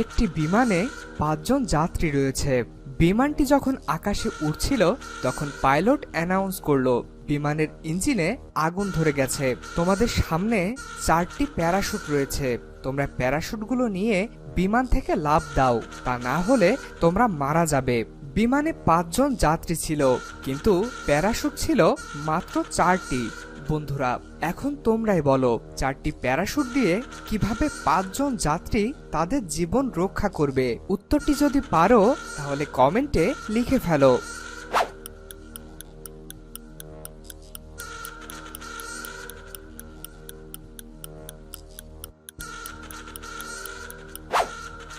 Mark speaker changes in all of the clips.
Speaker 1: একটি বিমানে ৫ জন যাত্রী রয়েছে। বিমানটি যখন আকাশে উড়ছিল তখন পাইলট অ্যানাউন্স করলো বিমানের ইঞ্জিনে আগুন ধরে গেছে। তোমাদের সামনে ৪টি প্যারাশুট রয়েছে, তোমরা প্যারাশুটগুলো নিয়ে বিমান থেকে লাফ দাও, তা না হলে তোমরা মারা যাবে। বিমানে ৫ জন যাত্রী ছিল, কিন্তু প্যারাশুট ছিল মাত্র ৪টি। বন্ধুরা, এখন তোমরাই বলো ৪টি প্যারাশুট দিয়ে কিভাবে ৫ জন যাত্রী তাদের জীবন রক্ষা করবে? উত্তরটি যদি পারো তাহলে কমেন্টে লিখে ফেলো।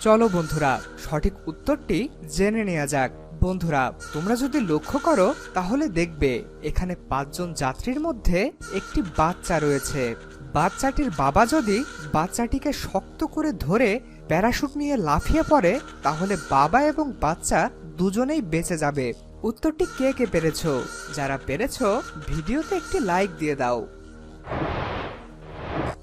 Speaker 1: চলো বন্ধুরা, সঠিক উত্তরটি জেনে নেওয়া যাক। বন্ধুরা, তোমরা যদি লক্ষ্য করো তাহলে দেখবে এখানে ৫ জন যাত্রীর মধ্যে একটি বাচ্চা রয়েছে। বাচ্চাটির বাবা যদি বাচ্চাটিকে শক্ত করে ধরে প্যারাশুট নিয়ে লাফিয়ে পড়ে তাহলে বাবা এবং বাচ্চা দুজনেই বেঁচে যাবে। উত্তরটি কে কে পেরেছো? যারা পেরেছো ভিডিওতে একটি লাইক দিয়ে দাও।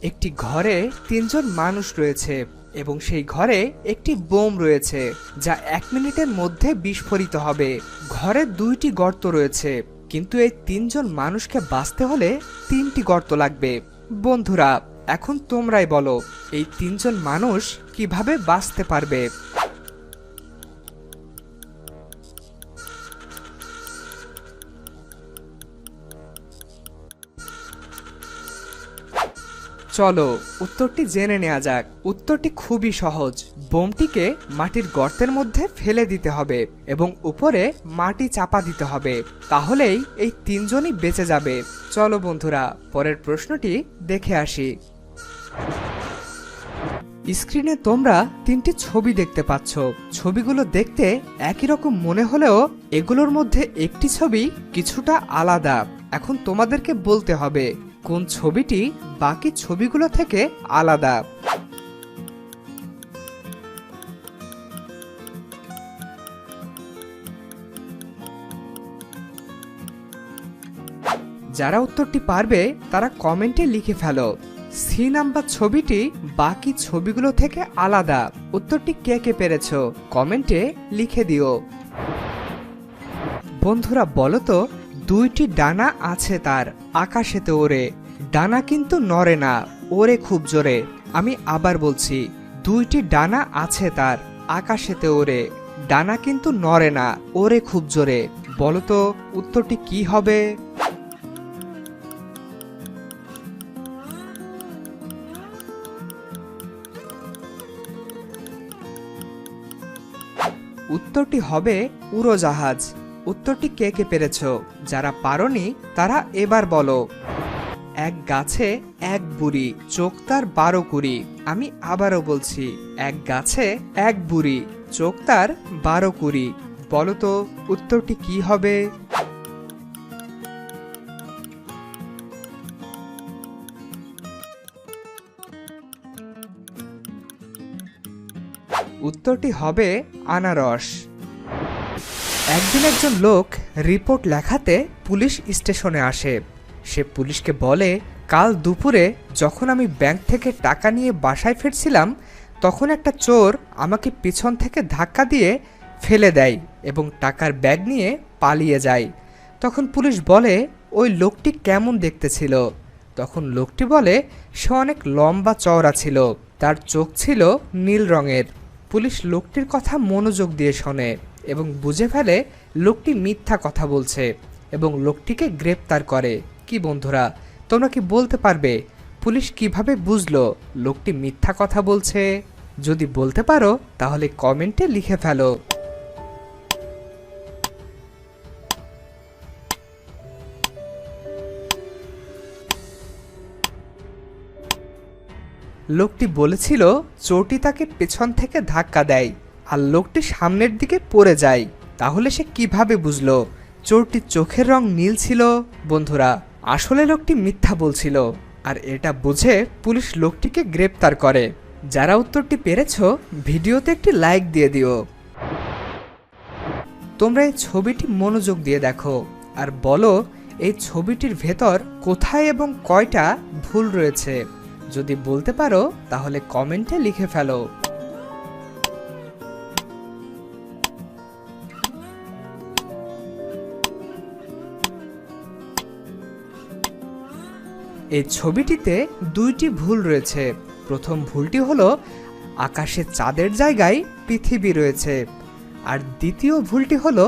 Speaker 1: একটি ঘরে ৩ জন মানুষ রয়েছে এবং সেই ঘরে একটি বোম রয়েছে যা ১ মিনিটের মধ্যে বিস্ফোরিত হবে। ঘরে ২টি গর্ত রয়েছে, কিন্তু এই ৩ জন মানুষকে বাঁচতে হলে ৩টি গর্ত লাগবে। বন্ধুরা, এখন তোমরাই বলো এই ৩ জন মানুষ কিভাবে বাঁচতে পারবে? চলো উত্তরটি জেনে নেওয়া যাক। উত্তরটি খুবই সহজ। বোমটিকে মাটির গর্তের মধ্যে ফেলে দিতে হবে এবং উপরে মাটি চাপা দিতে হবে, তাহলেই এই ৩ জনই বেঁচে যাবে। চলো বন্ধুরা, পরের প্রশ্নটি দেখে আসি। স্ক্রিনে তোমরা ৩টি ছবি দেখতে পাচ্ছ। ছবিগুলো দেখতে একই রকম মনে হলেও এগুলোর মধ্যে একটি ছবি কিছুটা আলাদা। এখন তোমাদেরকে বলতে হবে কোন ছবিটি বাকি ছবিগুলো থেকে আলাদা। যারা উত্তরটি পারবে তারা কমেন্টে লিখে ফেলো সি নাম্বার ছবিটি বাকি ছবিগুলো থেকে আলাদা। উত্তরটি কে কে পেরেছো কমেন্টে লিখে দিও। বন্ধুরা বলো তো, 2টি ডানা আছে তার, আকাশেতে ওড়ে, ডানা কিন্তু নড়ে না, ওড়ে খুব জোরে। আমি আবার বলছি, 2টি ডানা আছে তার, আকাশেতে ওড়ে, ডানা কিন্তু নড়ে না, ওড়ে খুব জোরে। বলো তো উত্তরটি কি হবে? উত্তরটি হবে উড়োজাহাজ। উত্তরটি কে কে পেরেছো? যারা পারোনি তারা এবার বলো। এক গাছে এক বুড়ি, চোখ তার 12 কুড়ি। আমি আবারও বলছি, এক গাছে এক বুড়ি, চোখ তার 12 কুড়ি। বলো তো উত্তরটি কি হবে? উত্তরটি হবে আনারস। একদিন একজন লোক রিপোর্ট লেখাতে পুলিশ স্টেশনে আসে। সে পুলিশকে বলে, কাল দুপুরে যখন আমি ব্যাংক থেকে টাকা নিয়ে বাসায় ফিরছিলাম তখন একটা চোর আমাকে পিছন থেকে ধাক্কা দিয়ে ফেলে দেয় এবং টাকার ব্যাগ নিয়ে পালিয়ে যায়। তখন পুলিশ বলে, ওই লোকটি কেমন দেখতে ছিল? তখন লোকটি বলে, সে অনেক লম্বা চওড়া ছিল, তার চোখ ছিল নীল রঙের। পুলিশ লোকটির কথা মনোযোগ দিয়ে শোনে এবং বুঝে ফেলে লোকটি মিথ্যা কথা বলছে এবং লোকটিকে গ্রেপ্তার করে। কি বন্ধুরা, তোমরা কি বলতে পারবে পুলিশ কিভাবে বুঝলো লোকটি মিথ্যা কথা বলছে? যদি বলতে পারো তাহলে কমেন্টে লিখে ফেলো। লোকটি বলেছিল চোরটি তাকে পেছন থেকে ধাক্কা দেয় আর লোকটি সামনের দিকে পড়ে যায়। তাহলে সে কিভাবে বুঝলো চোরটির চোখের রং নীল ছিল? বন্ধুরা, আসলে লোকটি মিথ্যা বলছিল আর এটা বুঝে পুলিশ লোকটিকে গ্রেপ্তার করে। যারা উত্তরটি পেরেছো ভিডিওতে একটি লাইক দিয়ে দিও। তোমরা এই ছবিটি মনোযোগ দিয়ে দেখো আর বলো এই ছবিটির ভেতর কোথায় এবং কয়টা ভুল রয়েছে। যদি বলতে পারো তাহলে কমেন্টে লিখে ফেলো। এই ছবিটিতে দুইটি ভুল রয়েছে। প্রথম ভুলটি হলো আকাশে চাঁদের জায়গায় পৃথিবী রয়েছে, আর দ্বিতীয় ভুলটি হলো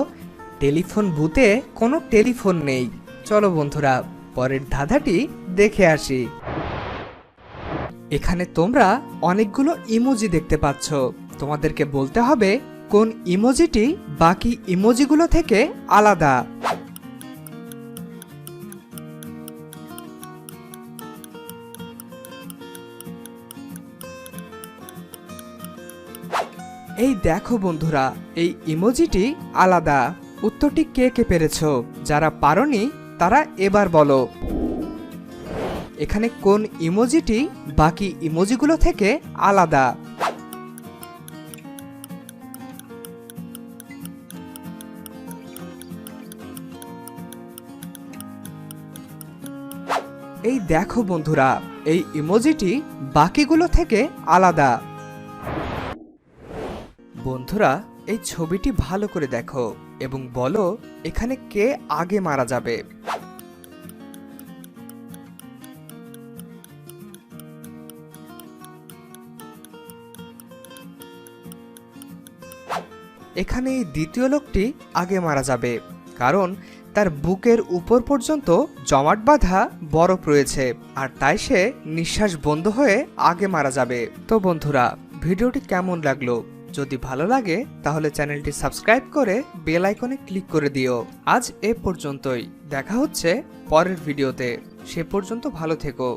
Speaker 1: টেলিফোন বুথে কোনো টেলিফোন নেই। চলো বন্ধুরা, পরের ধাঁধাটি দেখে আসি। এখানে তোমরা অনেকগুলো ইমোজি দেখতে পাচ্ছ। তোমাদেরকে বলতে হবে কোন ইমোজিটি বাকি ইমোজিগুলো থেকে আলাদা। এই দেখো বন্ধুরা, এই ইমোজিটি আলাদা। উত্তরটি কে কে পেরেছো? যারা পারোনি তারা এবার বলো, এখানে কোন ইমোজিটি বাকি ইমোজিগুলো থেকে আলাদা। এই দেখো বন্ধুরা, এই ইমোজিটি বাকিগুলো থেকে আলাদা। বন্ধুরা, এই ছবিটি ভালো করে দেখো এবং বলো এখানে কে আগে মারা যাবে। এখানে এই দ্বিতীয় লোকটি আগে মারা যাবে, কারণ তার বুকের উপর পর্যন্ত জমাট বাঁধা বরফ রয়েছে, আর তাই সে নিঃশ্বাস বন্ধ হয়ে আগে মারা যাবে। তো বন্ধুরা, ভিডিওটি কেমন লাগলো? যদি ভালো লাগে তাহলে চ্যানেলটি সাবস্ক্রাইব করে বেল আইকনে ক্লিক করে দিও। আজ এ পর্যন্তই, দেখা হচ্ছে পরের ভিডিওতে। সে পর্যন্ত ভালো থেকো।